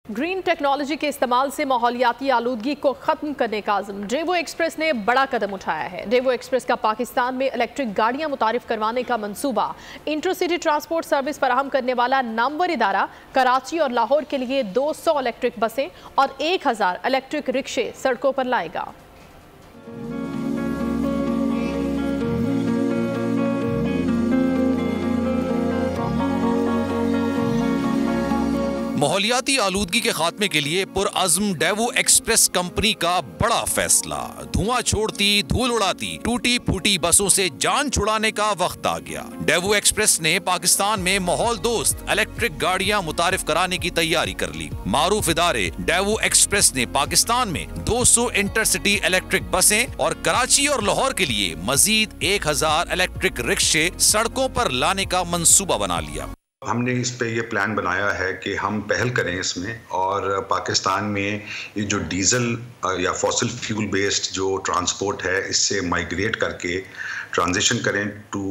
Green technology के इस्तेमाल से माहौलियाती आलूदगी को खत्म करने का आज़म डेवो एक्सप्रेस ने बड़ा कदम उठाया है। डेवो एक्सप्रेस का पाकिस्तान में इलेक्ट्रिक गाड़ियां मुतारिफ करवाने का मंसूबा इंटरसिटी ट्रांसपोर्ट सर्विस फराहम करने वाला नामवर इदारा कराची और लाहौर के लिए 200 इलेक्ट्रिक बसें और 1000 इलेक्ट्रिक रिक्शे सड़कों पर लाएगा। माहौलियाती आलूदगी के खात्मे के लिए पुरअज़्म डेवो एक्सप्रेस कंपनी का बड़ा फैसला। धुआं छोड़ती, धूल उड़ाती, टूटी फूटी बसों से जान छुड़ाने का वक्त आ गया। डेवो एक्सप्रेस ने पाकिस्तान में माहौल दोस्त इलेक्ट्रिक गाड़ियां मुतारिफ कराने की तैयारी कर ली। मारूफ इदारे डेवो एक्सप्रेस ने पाकिस्तान में 200 इंटरसिटी इलेक्ट्रिक बसें और कराची और लाहौर के लिए मजीद 1000 इलेक्ट्रिक रिक्शे सड़कों पर लाने का मंसूबा बना लिया। हमने इस पे ये प्लान बनाया है कि हम पहल करें इसमें और पाकिस्तान में ये जो डीजल या फॉसिल फ्यूल बेस्ड जो ट्रांसपोर्ट है इससे माइग्रेट करके ट्रांजिशन करें टू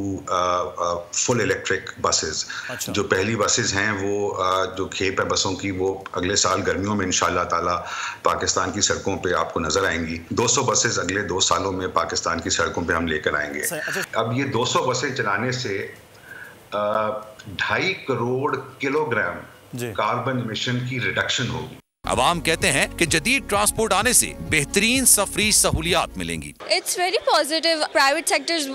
फुल इलेक्ट्रिक बसेस। जो पहली बसेस हैं वो जो खेप है बसों की वो अगले साल गर्मियों में इंशाल्लाह ताला पाकिस्तान की सड़कों पे आपको नजर आएंगी। 200 बसेस अगले 2 सालों में पाकिस्तान की सड़कों पे हम लेकर आएंगे। अब ये 200 बसें चलाने से 2.5 करोड़ किलोग्राम कार्बन इमिशन की रिडक्शन होगी। अवाम कहते हैं कि जदीद ट्रांसपोर्ट आने से बेहतरीन सफरी सहूलियात मिलेंगी। It's very positive. Private sectors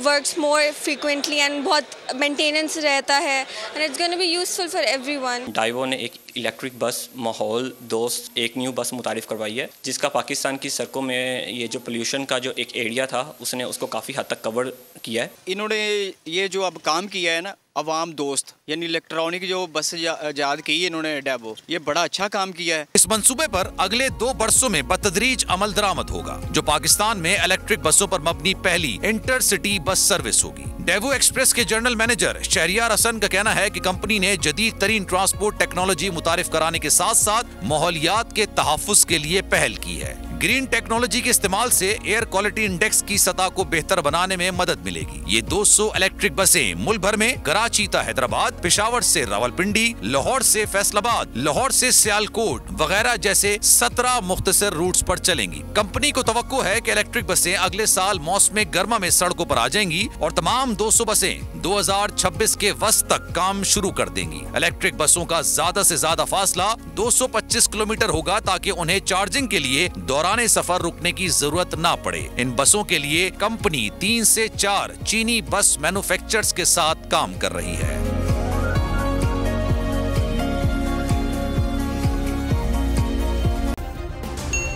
works more frequently and बहुत मेंटेनेंस रहता है and it's gonna be useful for everyone. Daewoo ने एक इलेक्ट्रिक बस माहौल दोस्त एक न्यू बस मुतारिफ करवाई है, जिसका पाकिस्तान की सड़कों में ये जो पोल्यूशन का जो एक एरिया था उसने उसको काफ़ी हद तक कवर किया है। इन्होंने ये जो अब काम किया है ना अवाम दोस्त यानी इलेक्ट्रॉनिक जो बस इजाद की इन्होंने डेवो, ये बड़ा अच्छा काम किया है। इस मंसूबे पर अगले 2 बरसों में बतदरीज अमल दरामद होगा, जो पाकिस्तान में इलेक्ट्रिक बसों पर मबनी पहली इंटरसिटी बस सर्विस होगी। डेवो एक्सप्रेस के जनरल मैनेजर शहरियार हसन का कहना है कि कंपनी ने जदीद तरीन ट्रांसपोर्ट टेक्नोलॉजी मुतारिफ कराने के साथ साथ माहौलियात के तहफ़्फ़ुज़ के लिए पहल की है। ग्रीन टेक्नोलॉजी के इस्तेमाल से एयर क्वालिटी इंडेक्स की सतह को बेहतर बनाने में मदद मिलेगी। ये 200 इलेक्ट्रिक बसें मुल्क भर में कराची से हैदराबाद, पेशावर से रावलपिंडी, लाहौर से फैसलाबाद, लाहौर से सियालकोट वगैरह जैसे 17 मुख्तसर रूट्स पर चलेंगी। कंपनी को तवक्को है कि इलेक्ट्रिक बसें अगले साल मौसम गर्मा में सड़कों पर आ जाएंगी और तमाम 200 बसें 2026 के वस्त तक काम शुरू कर देंगी। इलेक्ट्रिक बसों का ज्यादा से ज्यादा फासला 225 किलोमीटर होगा ताकि उन्हें चार्जिंग के लिए दौराने सफर रुकने की जरूरत ना पड़े। इन बसों के लिए कंपनी 3 से 4 चीनी बस मैन्युफैक्चरर्स के साथ काम कर रही है।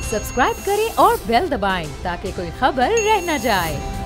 सब्सक्राइब करें और बेल दबाएं ताकि कोई खबर रह न जाए।